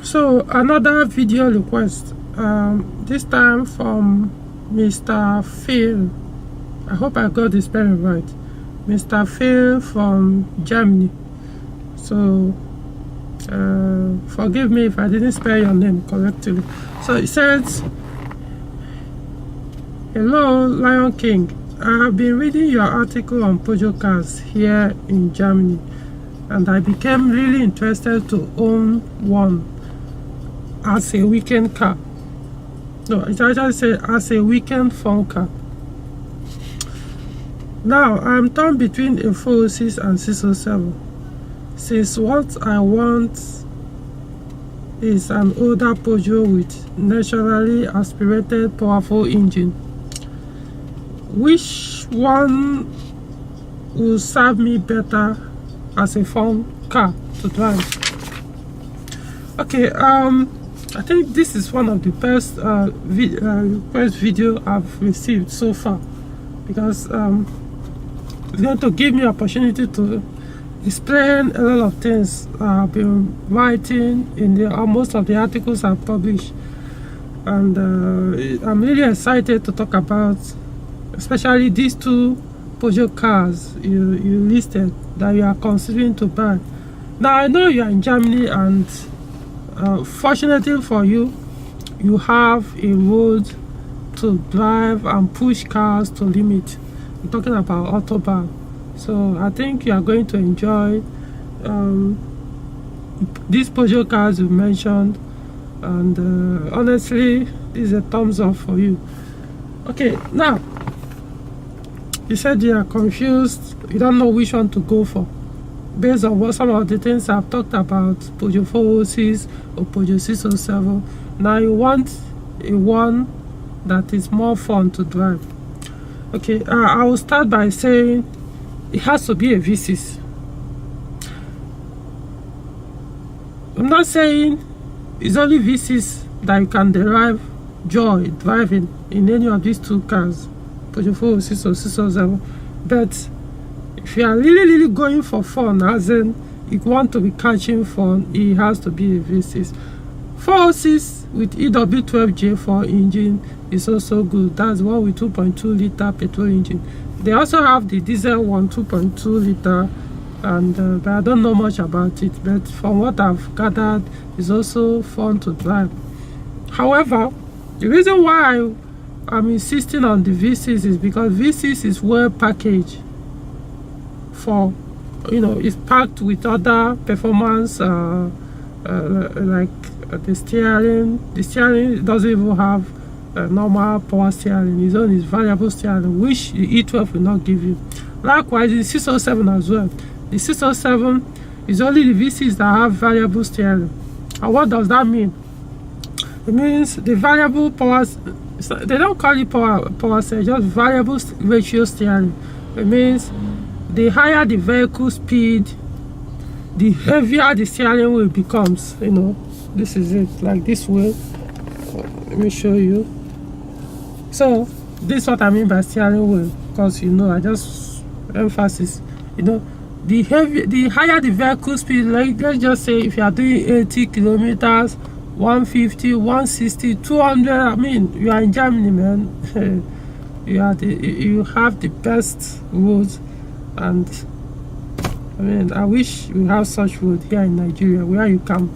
So another video request, this time from Mr. Phil. I hope I got the spelling right. Mr. Phil from Germany. So forgive me if I didn't spell your name correctly. So it says, "Hello, Lion King. I have been reading your article on Peugeot cars here in Germany, and I became really interested to own one as a weekend car. No, it actually said as a weekend fun car. Now, I'm torn between a 406 and 607, since what I want is an older Peugeot with naturally aspirated powerful engine. Which one will serve me better as a fun car to drive?" Okay, I think this is one of the best request video I've received so far, because it's going to give me opportunity to explain a lot of things I've been writing in most of the articles I've published, and I'm really excited to talk about, especially these two Peugeot cars you listed that you are considering to buy. Now, I know you are in Germany, and fortunately for you, you have a road to drive and push cars to limit. I'm talking about Autobahn. So I think you are going to enjoy these Peugeot cars you mentioned, and honestly, this is a thumbs up for you. Okay, now, you said you are confused, you don't know which one to go for based on what some of the things I've talked about, Peugeot 406 or Peugeot 607. Now you want a one that is more fun to drive. Okay, I will start by saying it has to be a V6. I'm not saying it's only V6 that you can derive joy driving in any of these two cars, Peugeot 406 or 607, but if you are really going for fun, as in you want to be catching fun, it has to be a V6. 406 with EW12J4 engine is also good. That's one with 2.2 liter petrol engine. They also have the diesel one, 2.2 liter, and but I don't know much about it, but from what I've gathered, it's also fun to drive. However, the reason why I'm insisting on the V6 is because V6 is well packaged for, it's packed with other performance, like the steering. The steering doesn't even have normal power steering. Its own is variable steering, which the E12 will not give you. Likewise, the 607 as well. The 607 is only the V6 that have variable steering. And what does that mean? It means the variable power, they don't call it power steering, just variable ratio steering. It means the higher the vehicle speed, the heavier the steering wheel becomes. This is it, like this way. Let me show you. So this is what I mean by steering wheel, because I just emphasis. The higher the vehicle speed, like let's just say if you are doing 80 kilometers, 150, 160, 200. I mean, you are in Germany, man. You have the best roads, and I mean, I wish we have such road here in Nigeria where you can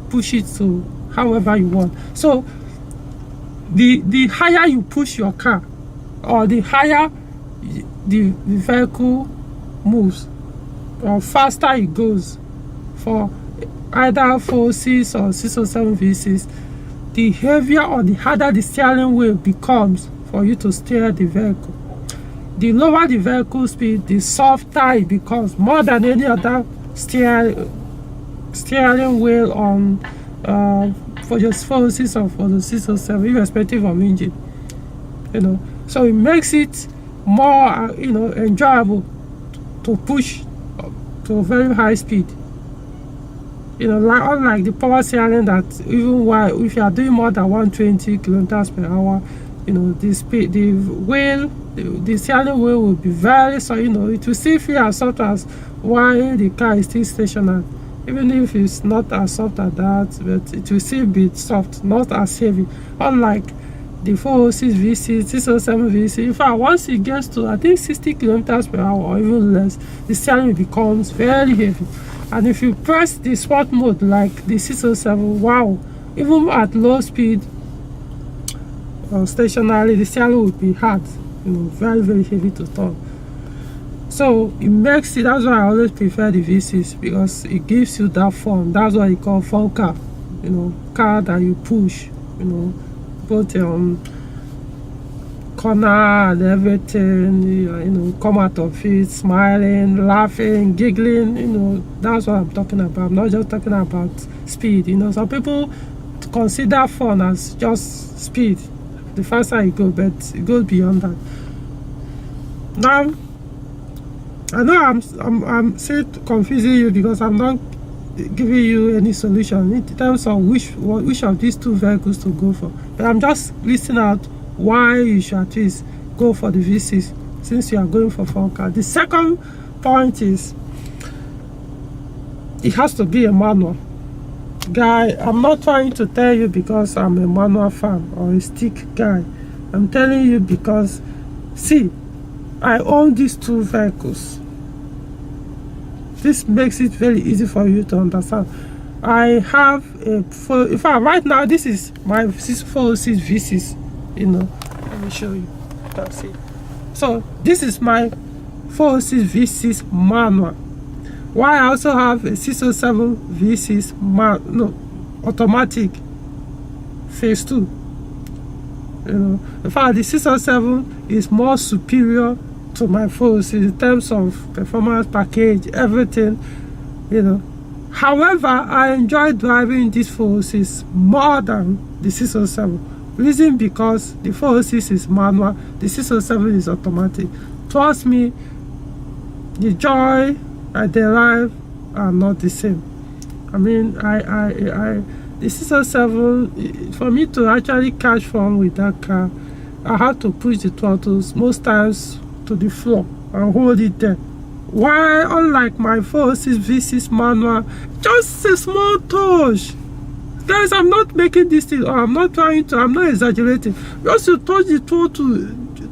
push it to however you want. So the higher you push your car, or the higher the vehicle moves, or faster it goes, for either 406 or 607 V6, the heavier or the harder the steering wheel becomes for you to steer the vehicle. The lower the vehicle speed, the softer it becomes, more than any other steering wheel on for just 406 or for the 607, irrespective of engine. So it makes it more enjoyable to push to a very high speed. Unlike the power steering, that even if you are doing more than 120 kilometers per hour, the speed, the wheel, the steering wheel will be very, so it will still feel as soft as while the car is still stationary. even if it's not as soft as that, but it will still be soft, not as heavy, unlike the 406 VC, 607 VC. In fact, once it gets to, I think, 60 kilometers per hour or even less, the steering becomes very heavy. And if you press the sport mode like the 607, wow, even at low speed or stationary, the steering will be hard, very, very heavy to turn. So it makes it, that's why I always prefer the V6, because it gives you that fun. That's what you call fun car, car that you push, both corner and everything, come out of it smiling, laughing, giggling. That's what I'm talking about. I'm not just talking about speed. Some people consider fun as just speed, the faster you go, but it goes beyond that. Now, I know I'm still confusing you, because I'm not giving you any solution in terms of which of these two vehicles to go for, but I'm just listing out why you should at least go for the V6 since you are going for fun car. The second point is it has to be a manual. Guy, I'm not trying to tell you because I'm a manual fan or a stick guy. I'm telling you because, see, I own these two vehicles. This makes it very easy for you to understand. I have in fact, right now, this is my 406 V6. Let me show you. That's it. So this is my 406 V6 manual. Why I also have a 607 V6 automatic phase 2. In fact, the 607 is more superior to my 406 in terms of performance package, everything. However, I enjoy driving this 406 more than the 607. Reason because the 406 is manual, the 607 is automatic. Trust me, the joy I derive are not the same. I mean, the 607, for me to actually catch fun with that car, I have to push the throttles most times to the floor and hold it there. Why, unlike my 406 V6 manual, just a small touch. Guys, I'm not making this thing, or I'm not exaggerating. Just to touch the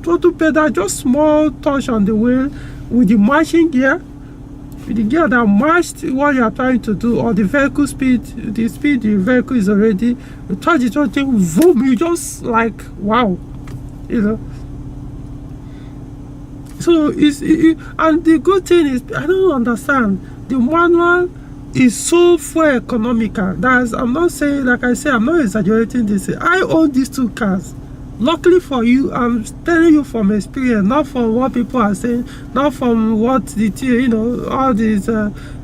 throttle pedal, just small touch on the wheel with the matching gear, with the gear that matched what you are trying to do, or the vehicle speed, the speed the vehicle is already. You touch the throttle thing, boom, you just like, wow, So and the good thing is, I don't understand, the manual is so fuel economical. I'm not saying, like I say, I'm not exaggerating this. I own these two cars. Luckily for you, I'm telling you from experience, not from what people are saying, not from what all these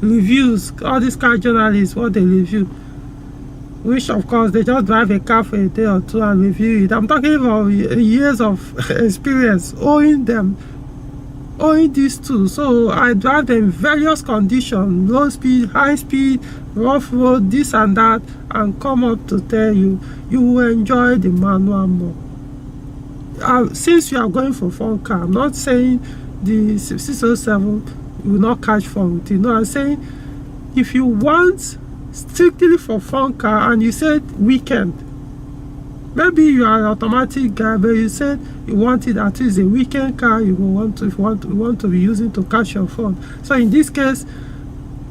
reviews, all these car journalists, what they review. Which, of course, they just drive a car for a day or two and review it. I'm talking about years of experience owning these two. So I drive them in various conditions, low speed, high speed, rough road, this and that, and come up to tell you, you will enjoy the manual more. Since you are going for fun car, I'm not saying the 607 will not catch fun with it. No, I'm saying if you want strictly for fun car and you said weekend, maybe you are an automatic guy, but you said you want it at least a weekend car, you will want to be using to catch your fun. So in this case,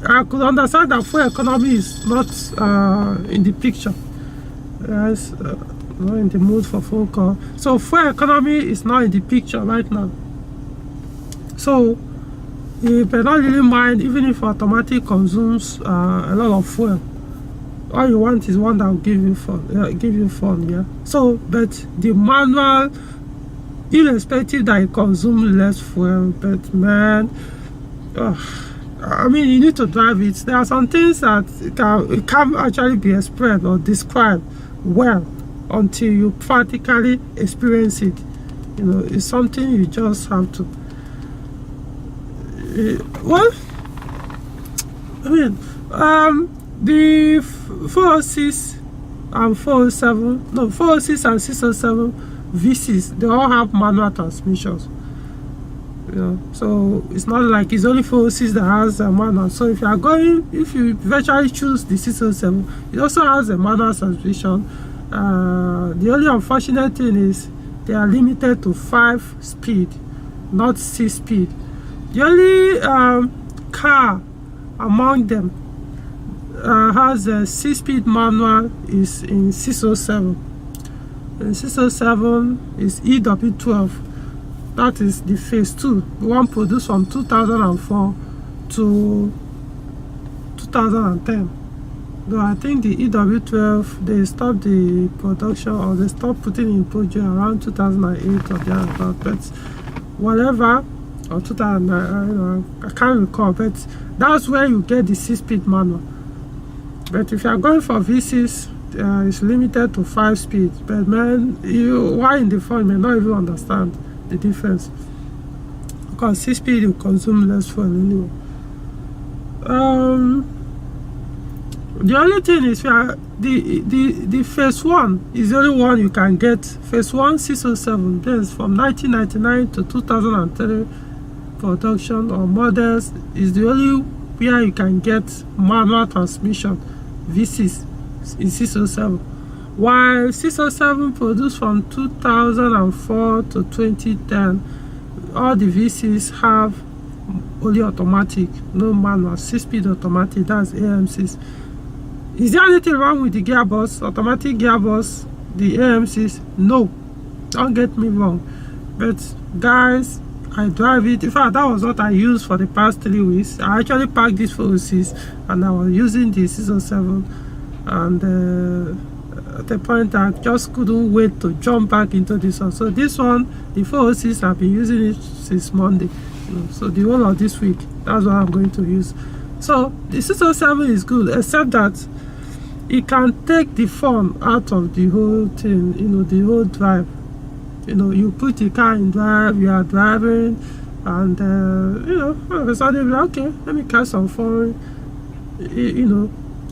I could understand that fuel economy is not in the picture. Yes, not in the mood for phone call. So fuel economy is not in the picture right now. So you may not really mind even if automatic consumes a lot of fuel. All you want is one that will give you fun, yeah. So, but the manual, irrespective that it consumes less fuel, but man, I mean, you need to drive it. There are some things that it can't actually be expressed or described well until you practically experience it. It's something you just have to. Well, I mean, the 406 and 407, no, 406 and 607 V6, they all have manual transmissions. you know. So it's not like it's only 406 that has a manual. So if you virtually choose the 607, it also has a manual transmission. The only unfortunate thing is they are limited to 5 speed, not 6 speed. The only car among them has a 6-speed manual is in 607. And 607 is EW12. That is the phase 2, the one produced from 2004 to 2010. Though I think the EW12, they stopped the production, or they stopped putting in Peugeot around 2008 or thereabout, but whatever, or 2009, I can't recall, but that's where you get the 6-speed manual. But if you are going for V6, it's limited to 5 speeds. But man, while in the phone, you may not even understand the difference, because 6 speed will consume less fuel anyway. The only thing is the phase 1 is the only one you can get. Phase 1 607, that's from 1999 to 2003 production or models, is the only where you can get manual transmission V6 in 607. While 607 produced from 2004 to 2010, all the V6 have only automatic, no manual, 6-speed automatic, that's AMCs. Is there anything wrong with the gearbox, automatic gearbox, the AMCs? No, don't get me wrong. But guys, I drive it. In fact, that was what I used for the past 3 weeks. I actually packed this 406 and I was using the 607, and at the point I just couldn't wait to jump back into this one. So this one, the 406, I've been using it since Monday, you know, so the whole of this week, that's what I'm going to use. So the 607 is good, except that it can take the fun out of the whole thing, you know, the whole drive. You know, you put the car in drive, you are driving, and you know, all of a sudden you're like, okay, let me catch some fun. You know,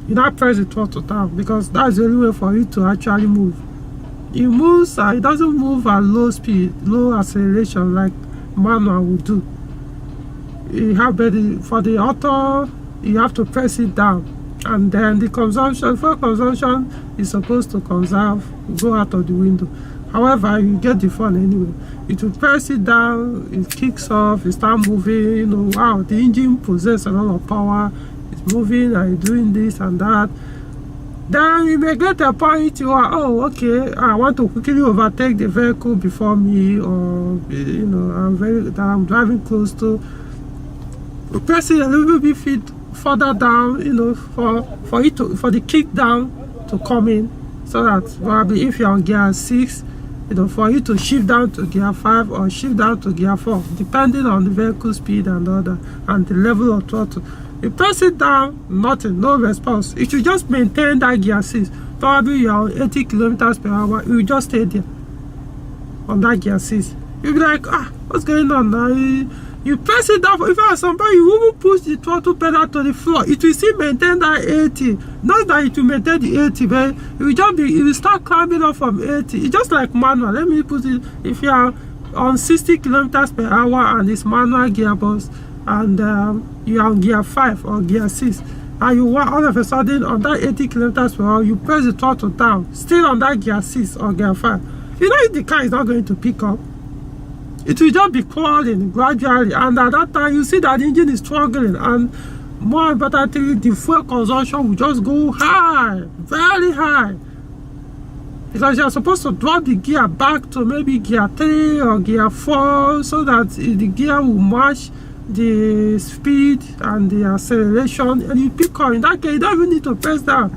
you now press the throttle down, because that's the only way for it to actually move. It moves, it doesn't move at low speed, low acceleration like manual would do. You have for the auto, you have to press it down, and then the consumption, fuel consumption is supposed to conserve, go out of the window. However, you get the fun anyway. It will press it down, it kicks off, it starts moving, you know, wow, the engine possesses a lot of power, it's moving and doing this and that. Then you may get a point you are, oh, okay, I want to quickly overtake the vehicle before me, or, you know, I'm driving close to. Press it a little bit further down, you know, for the kick down to come in, so that probably if you're on gear 6, you know, for you to shift down to gear 5 or shift down to gear 4, depending on the vehicle speed and other, and the level of throttle. You press it down, nothing, no response. It should just maintain that gear 6. Probably you're on 80 kilometers per hour, you just stay there on that gear 6. You'll be like, what's going on now? You press it down. If I somebody, you will push the throttle pedal to the floor, it will still maintain that 80. Not that it will maintain the 80, but it will start climbing up from 80. It's just like manual. Let me put it, if you are on 60 kilometers per hour and it's manual gearbox, and you are on gear 5 or gear 6, and you want all of a sudden on that 80 kilometers per hour, you press the throttle down, still on that gear 6 or gear 5. You know, if the car is not going to pick up, it will just be crawling gradually, and at that time you see that the engine is struggling, and more importantly, the fuel consumption will just go high, very high, because you are supposed to drop the gear back to maybe gear 3 or gear 4, so that the gear will match the speed and the acceleration, and you pick up. In that case, you don't even need to press down.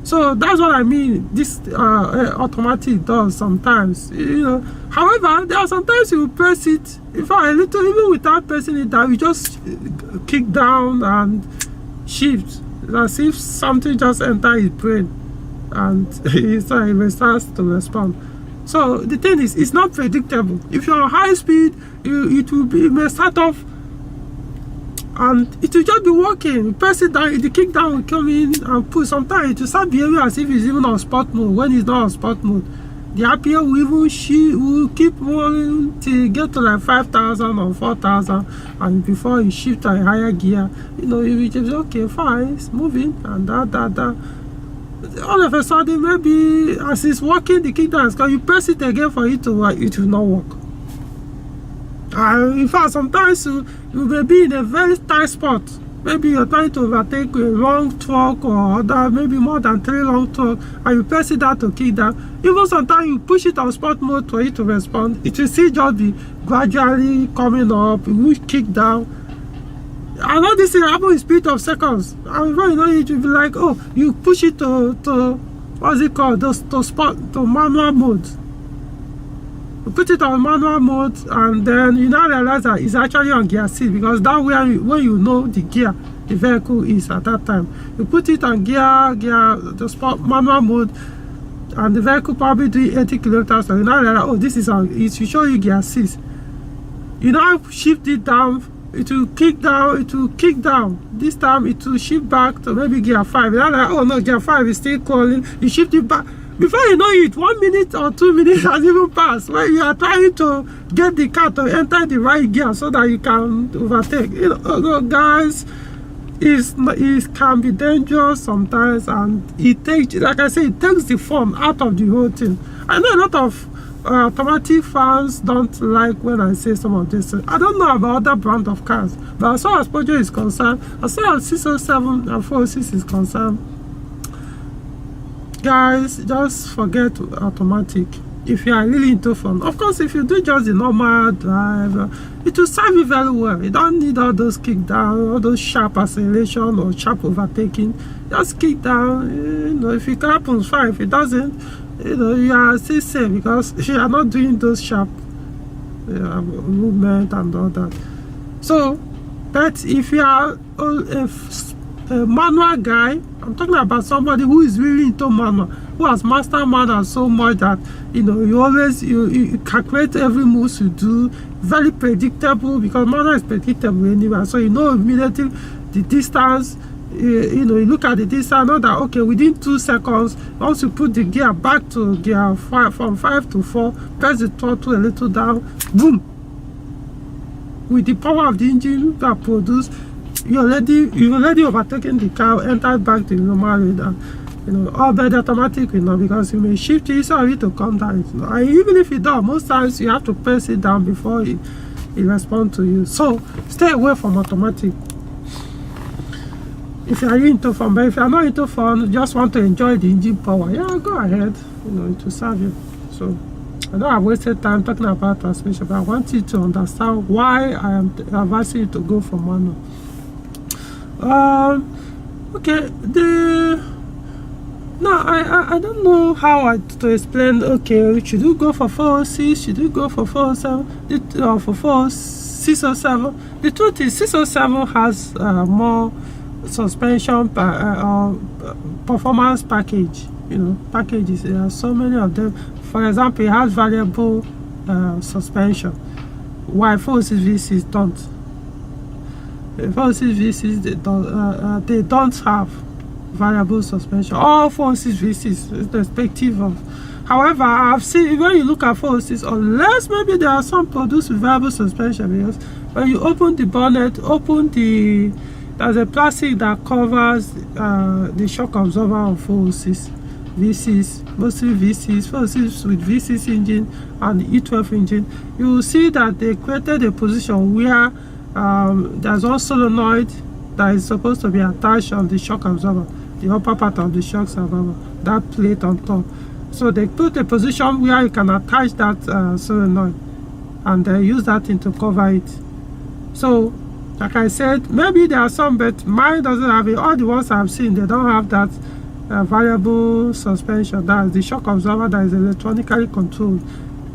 So that's what I mean. This automatic does sometimes, you know. However, there are sometimes you press it, if I even without pressing it down, you just kick down and shift. It's as if something just entered his brain, and it starts to respond. So the thing is, it's not predictable. If you're on high speed, it may start off and it will just be working. You press it down, the kick down will come in and push. Sometimes it will start behaving as if it's even on sport mode when it's not on sport mode. The RPM will keep rolling till you get to like 5,000 or 4,000, and before you shift to a higher gear, you know, you just okay, fine, it's moving, and that. All of a sudden, maybe as it's working, the kickdown is gone. You press it again for it to work, it will not work. In fact, sometimes you may be in a very tight spot. Maybe you're trying to overtake a long truck or other, maybe more than 3 long truck, and you press it down to kick down. Even sometimes you push it on sport mode for it to respond. It will still just be gradually coming up. It will kick down. I know this thing happens in speed of seconds. And before you know it will be like, oh, you push it to what's it called? To manual mode. You put it on manual mode, and then you now realize that it's actually on gear 6, because that way when you know the gear the vehicle is at that time. You put it on the sport manual mode, and the vehicle probably doing 80 kilometers. So you now realize, oh, this is on. It will show you gear 6. You now shift it down. It will kick down. It will kick down. This time it will shift back to maybe gear 5. You now like, oh no, gear 5 is still calling. You shift it back. Before you know it, 1 minute or 2 minutes has even passed, when you are trying to get the car to enter the right gear so that you can overtake. You know, guys, it can be dangerous sometimes, and it takes, like I say, it takes the fun out of the whole thing. I know a lot of automatic fans don't like when I say some of this. I don't know about other brand of cars, but as far as Peugeot is concerned, as far as 607 and 406 is concerned, guys, just forget automatic if you are really into fun. Of course, if you do just the normal drive, it will serve you very well. You don't need all those kick down, all those sharp acceleration or sharp overtaking. Just kick down. You know, if it happens, fine. If it doesn't, you know, you are still safe, because you are not doing those sharp movement and all that. So, but if you are a manual guy, I'm talking about somebody who is really into manual, who has mastered manual so much that, you know, you calculate every move you do, very predictable, because manual is predictable anyway. So you know immediately the distance. You know, you look at the distance, know that okay, within 2 seconds, once you put the gear back to gear 5, from 5 to 4, press the throttle a little down, boom. With the power of the engine that produce, you've already overtaken the car, entered back to the normal radar. You know, all by the automatic, you know, because you may shift it so it to come down. You know, and even if you don't, most times you have to press it down before it responds to you. So stay away from automatic if you are into fun. But if you are not into fun, just want to enjoy the engine power, yeah, go ahead. You know, it will serve you. So I know I've wasted time talking about transmission, but I want you to understand why I am advising you to go for manual. Okay, I don't know how to explain. Okay, should you go for 406? Should you go for 407? Or for 607? The truth is, 607 has more suspension performance package. You know, packages. There are so many of them. For example, it has variable suspension, while 406 V6 don't. 406 V6 they don't have variable suspension. All 406 V6 respective of. However, I've seen when you look at 406, unless maybe there are some produced with variable suspension, because when you open the bonnet, there's a plastic that covers the shock absorber of 406 V6, mostly V6, 406 with V6 engine and E12 engine. You will see that they created a position where there's one solenoid that is supposed to be attached on the shock absorber, the upper part of the shock absorber, that plate on top. So they put a position where you can attach that solenoid, and they use that thing to cover it. So, like I said, maybe there are some, but mine doesn't have it. All the ones I've seen, they don't have that variable suspension. That's the shock absorber that is electronically controlled.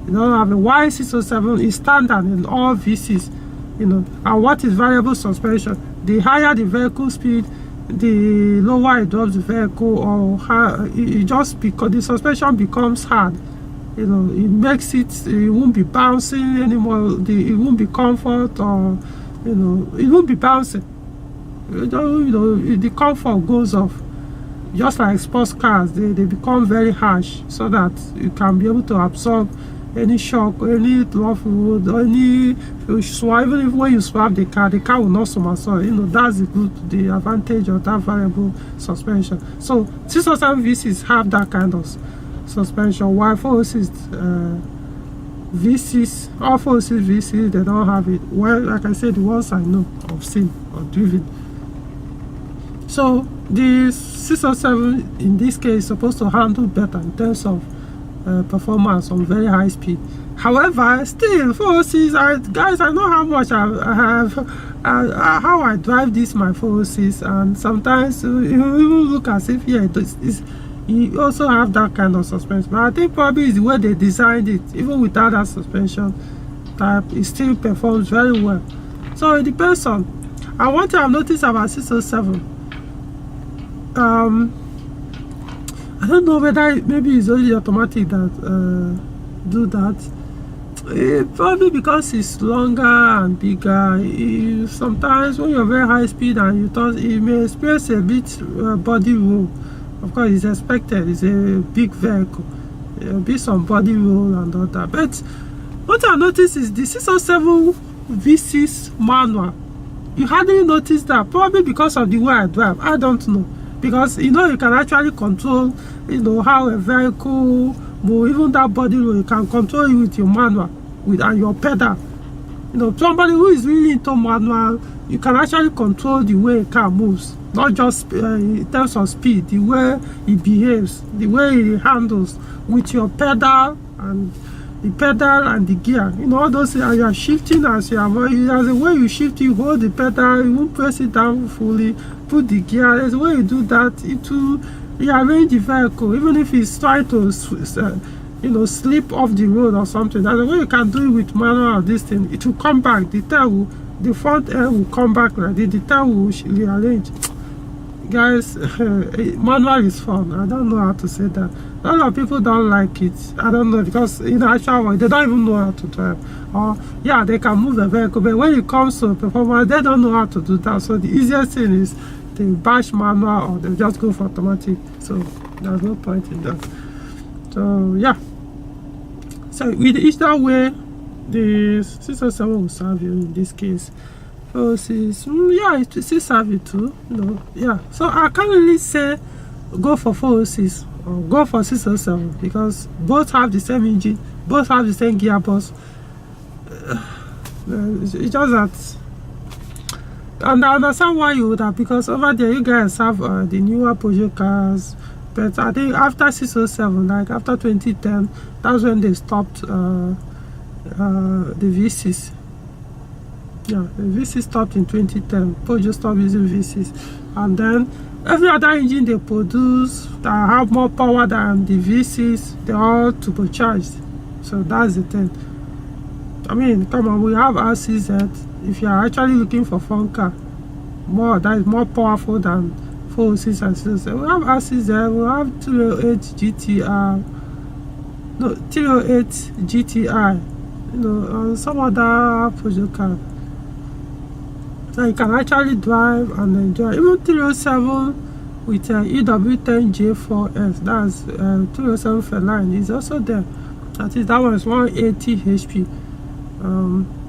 You don't have a Y607 is standard in all V6. You know, and what is variable suspension? The higher the vehicle speed, the lower it drops the vehicle, or it just because the suspension becomes hard. You know, it makes it won't be bouncing anymore. It won't be comfort, or it won't be bouncing. You know, the comfort goes off. just like sports cars, they become very harsh so that you can be able to absorb any shock, any rough road, or any swap. Even if when you swap the car will not somersault. That's the advantage of that variable suspension. So 607 V6 have that kind of suspension, while 406 V6, all 406 V6, they don't have it. Well, like I said, the ones I know of seen or driven. So the 607 in this case is supposed to handle better in terms of performance on very high speed. However, still 406, guys, I know how much I have, how I drive this my 406, and sometimes you even look as if you also have that kind of suspension. But I think probably it's the way they designed it. Even without that suspension type, it still performs very well. So it depends on. And one thing I've noticed about 607, I don't know whether maybe it's only automatic that do that. Probably because it's longer and bigger. Sometimes when you're very high speed and you turn, you may experience a bit body roll. Of course, it's expected. It's a big vehicle. There'll be some body roll and all that. But what I noticed is the 607 V6 manual. You hardly notice that, probably because of the way I drive. I don't know. Because you can actually control how a vehicle move, even that body roll, you can control it with your manual and your pedal. Somebody who is really into manual, you can actually control the way a car moves, not just in terms of speed, the way it behaves, the way it handles with your pedal and the gear. All those things, you are shifting as the way you shift, you hold the pedal, you won't press it down fully, put the gear. There's a way you do that, it will rearrange the vehicle, even if it's trying to slip off the road or something. That's the way you can do it with manual or this thing. It will come back, the front end will come back like this, the tail will rearrange. Guys, manual is fun. I don't know how to say that. A lot of people don't like it. I don't know, because actually they don't even know how to drive. Or yeah, they can move the vehicle, but when it comes to performance, they don't know how to do that. So the easiest thing is they bash manual or they just go for automatic. So there's no point in that. So yeah. So with either way, the 607 will serve you in this case. So yeah, it still serve you too. Yeah. So I can't really say go for 406 or go for 607 because both have the same engine, both have the same gearbox. It's just that, and I understand why you would have, because over there you guys have the newer Peugeot cars. But I think after 607, like after 2010, that's when they stopped the V6. Yeah, the V6 stopped in 2010. Peugeot stopped using V6, and then every other engine they produce that have more power than the V6, they're all turbocharged. So that's the thing. I mean, come on, we have RCZ. If you are actually looking for fun car, that is more powerful than 406 and 607. We have RCZ, we have 308 GTR, no, 308 GTI, and some other Peugeot cars. So you can actually drive and enjoy. Even 307 with EW10J4S, that's 307 Feline is also there. That one is 180 HP.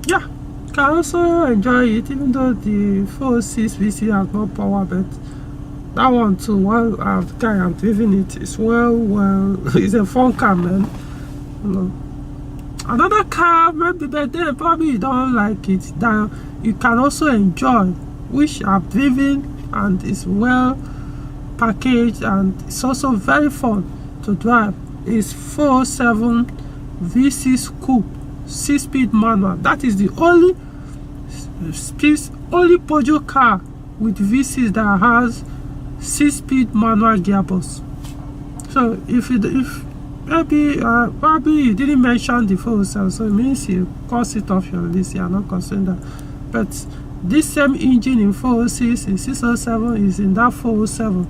Yeah, you can also enjoy it, even though the 406 VC has more power, but that one too, while the guy I'm driving it, is it's a fun car, man. Another car, maybe, but then probably you don't like it, that you can also enjoy, which I've driven and is well packaged and it's also very fun to drive, is 407 V6 Coupe 6-speed manual. That is the only Peugeot car with V6 that has 6-speed manual gearbox. So if maybe probably you didn't mention the 407, so it means you cross it off your list. You are not concerned that. But this same engine in 406 in 607 is in that 407.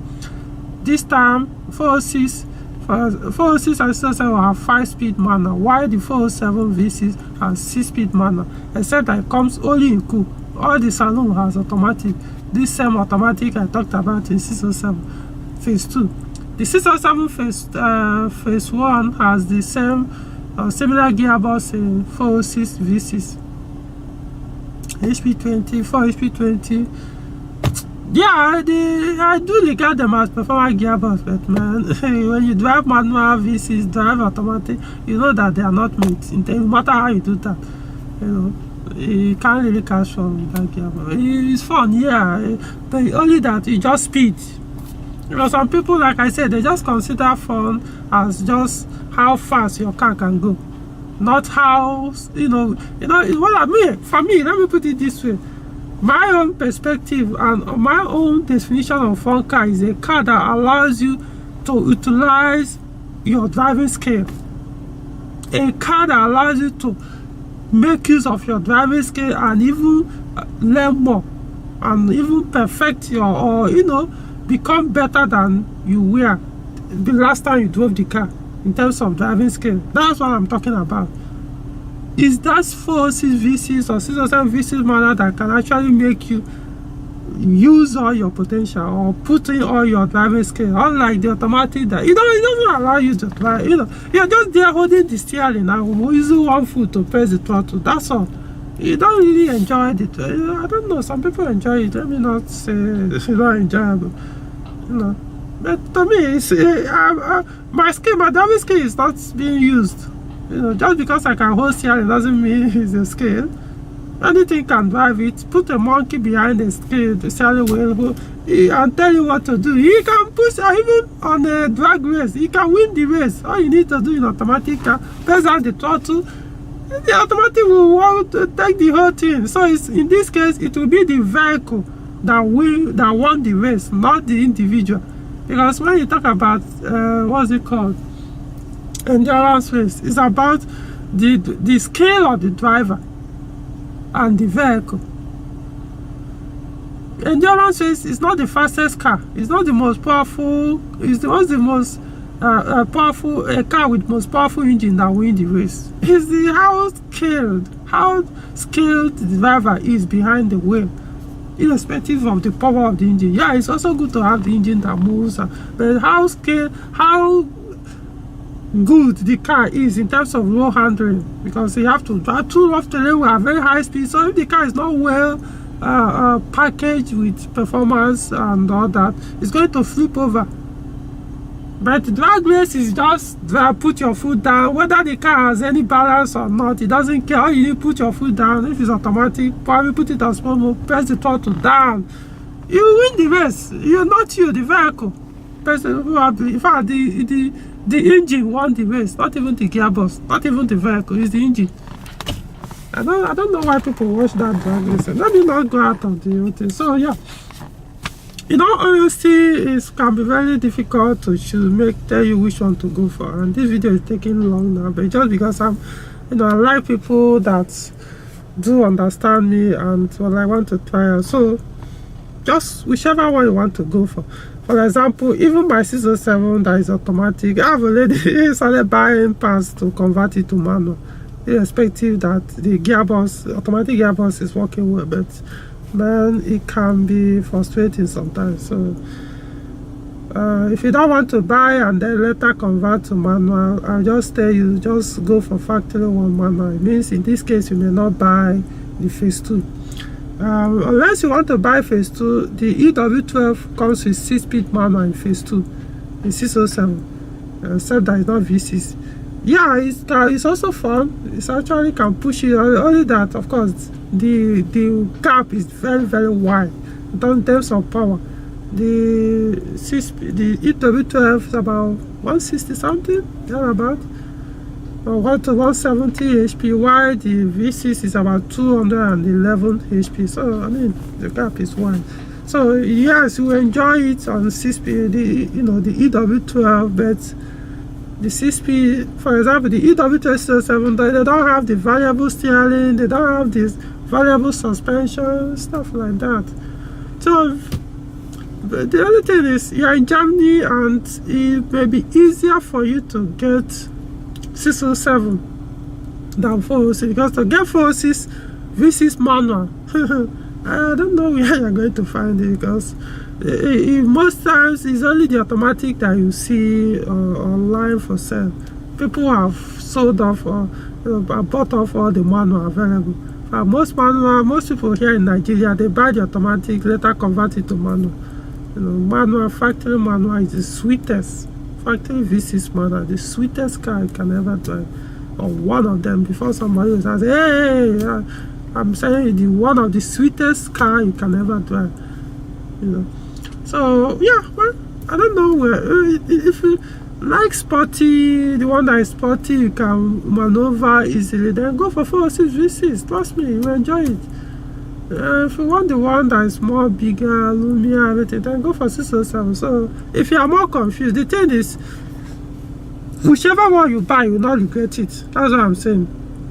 This time 406 and 607 will have 5-speed manual, while the 407 V6 has 6-speed manual, except that it comes only in coupe. All the saloon has automatic. This same automatic I talked about in 607. phase 2. The 607 phase 1 has the same similar gearbox in 406 V6, HP20, 4HP20. Yeah, I do regard them as performance gearbox, but man, when you drive manual V6, drive automatic, you know that they are not made. No matter how you do that, you know, you can't really catch from that gearbox. It's fun, yeah, but only that you just speed. You know, some people, like I said, they just consider fun as just how fast your car can go, not how, you know what I mean. For me, let me put it this way. My own perspective and my own definition of fun car is a car that allows you to utilize your driving skill. A car that allows you to make use of your driving skill and even learn more and even perfect your, or you know, become better than you were the last time you drove the car in terms of driving skill. That's what I'm talking about. Is that 406 V6 or 607 V6 manual that can actually make you use all your potential or put in all your driving skill, unlike the automatic that it doesn't allow you to drive. You know, you're just there holding the steering and using one foot to press the throttle. That's all. You don't really enjoy it. I don't know, some people enjoy it. Let me not say it's not enjoyable, you know. But to me, it's my driving skill is not being used. You know, just because I can hold steering doesn't mean it's a skill. Anything can drive it. Put a monkey behind the steering wheel, and tell you what to do. He can push, even on a drag race, he can win the race. All you need to do in automatic car, press down the throttle, the automatic will want to take the whole thing. So it's, in this case, it will be the vehicle that won the race, not the individual. Because when you talk about what's it called, endurance race, it's about the skill of the driver and the vehicle. Endurance race is not the fastest car, it's not the most powerful, it's the most powerful, a car with most powerful engine that win the race. It's the how skilled the driver is behind the wheel, irrespective of the power of the engine. Yeah, it's also good to have the engine that moves, but how good the car is in terms of road handling, because you have to drive through rough terrain with a very high speed. So if the car is not well packaged with performance and all that, it's going to flip over. But the drag race is just put your foot down, whether the car has any balance or not, it doesn't care. All you need to put your foot down. If it's automatic, probably put it on small mode, press the throttle down, you win the race. You're not you, the vehicle. In fact, the engine won the race, not even the gearbox, not even the vehicle, it's the engine. I don't know why people watch that drag race. Let me not go out of the whole thing. So yeah, in all honesty, it can be very difficult to tell you which one to go for. And this video is taking long now, but just because I like people that do understand me and what I want to try. So just whichever one you want to go for. For example, even my 607 that is automatic, I've already started buying parts to convert it to manual, irrespective that the gearbox, automatic gearbox, is working well, but man, it can be frustrating sometimes. So if you don't want to buy and then later convert to manual, I'll just tell you, just go for factory one manual. It means in this case you may not buy the phase 2. Unless you want to buy phase 2, the EW12 comes with 6-speed manual in phase 2, in 607, except that it's not V6. Yeah, it's also fun. It actually can push it. Only that, of course, the gap is very, very wide in terms of power. The EW12 is about 160 something, thereabout, or 170 HP, while the V6 is about 211 HP. So I mean, the gap is wide. So yes, you enjoy it on 6-speed, the EW12, but the 6-speed, for example, the EW12 they don't have the variable steering, they don't have this variable suspension, stuff like that. So but the other thing is, you're in Germany and it may be easier for you to get 607 than 406, because to get 406 V6 manual, I don't know where you're going to find it, because Most times it's only the automatic that you see online for sale. People have sold off or bought off all the manual available. Most people here in Nigeria, they buy the automatic, later convert it to manual. Manual, factory manual is the sweetest. Factory V6 manual, the sweetest car you can ever drive. Or one of them, before somebody will say, hey, I'm saying the one of the sweetest car you can ever drive. So yeah, well, I don't know where. If you like sporty, the one that is sporty, you can maneuver easily, then go for 406 V6. Trust me, you will enjoy it. If you want the one that is more bigger, roomier, everything, then go for 607. So if you are more confused, the thing is, whichever one you buy, you will not regret it. That's what I'm saying.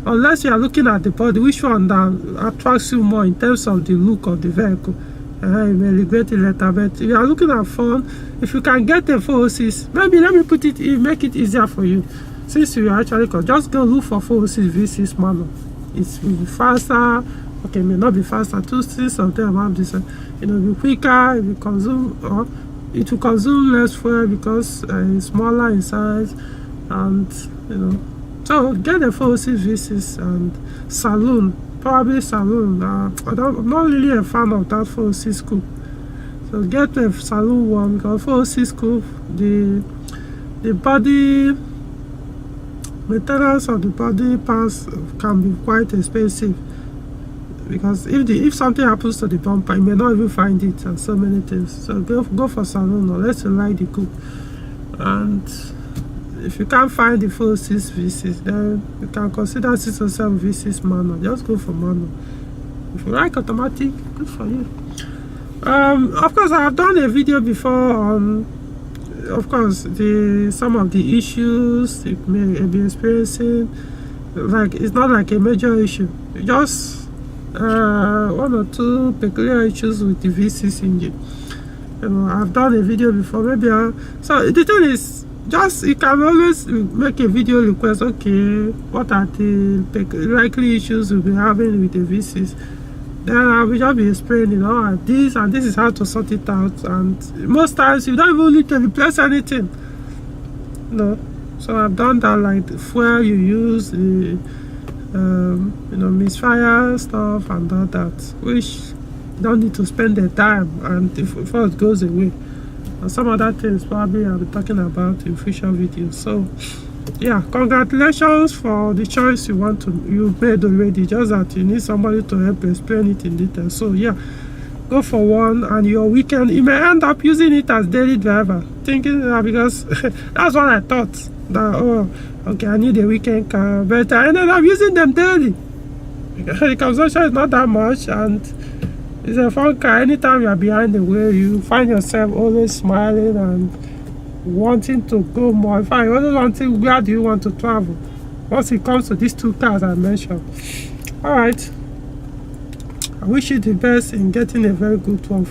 Unless you are looking at the body, which one that attracts you more in terms of the look of the vehicle. You may regret it later, but if you are looking at fun, if you can get a 406, maybe let me put it in, make it easier for you. Since you actually just go look for 406 V6 manual. It will be faster. Okay, it may not be faster. 2 of them have this. It will be quicker. It will consume less fuel because it's smaller in size, and So get a 406 V6 and saloon. Probably saloon. I'm not really a fan of that 406 coupe. So get a saloon one, because 406 coupe, the body maintenance of the body parts can be quite expensive, because if something happens to the bumper, you may not even find it, and so many things. So go for saloon, unless you like the coupe. And if you can't find the 406 V6, then you can consider 607 V6 manual. Just go for manual. If you like automatic, good for you. Of course, I have done a video before on, of course, some of the issues you may be experiencing. Like, it's not like a major issue. Just 1 or 2 peculiar issues with the V6 engine. I've done a video before. So the thing is, you can always make a video request. Okay, what are the likely issues you'll be having with the V6? Then I will just be explaining, this and this is how to sort it out. And most times you don't even need to replace anything. So I've done that, like the fuel you use, the misfire stuff and all that, which you don't need to spend the time and before it goes away. And some other things probably I'll be talking about in future videos. So yeah, congratulations for the choice you made already. Just that you need somebody to help explain it in detail. So yeah, go for one, and your weekend, you may end up using it as daily driver, thinking that, because that's what I thought, that okay, I need a weekend car, but I ended up using them daily. The consumption is not that much, and it's a fun car. Anytime you are behind the wheel, you find yourself always smiling and wanting to go more. In fact, you always wanting, where do you want to travel? Once it comes to these 2 cars I mentioned. Alright, I wish you the best in getting a very good one.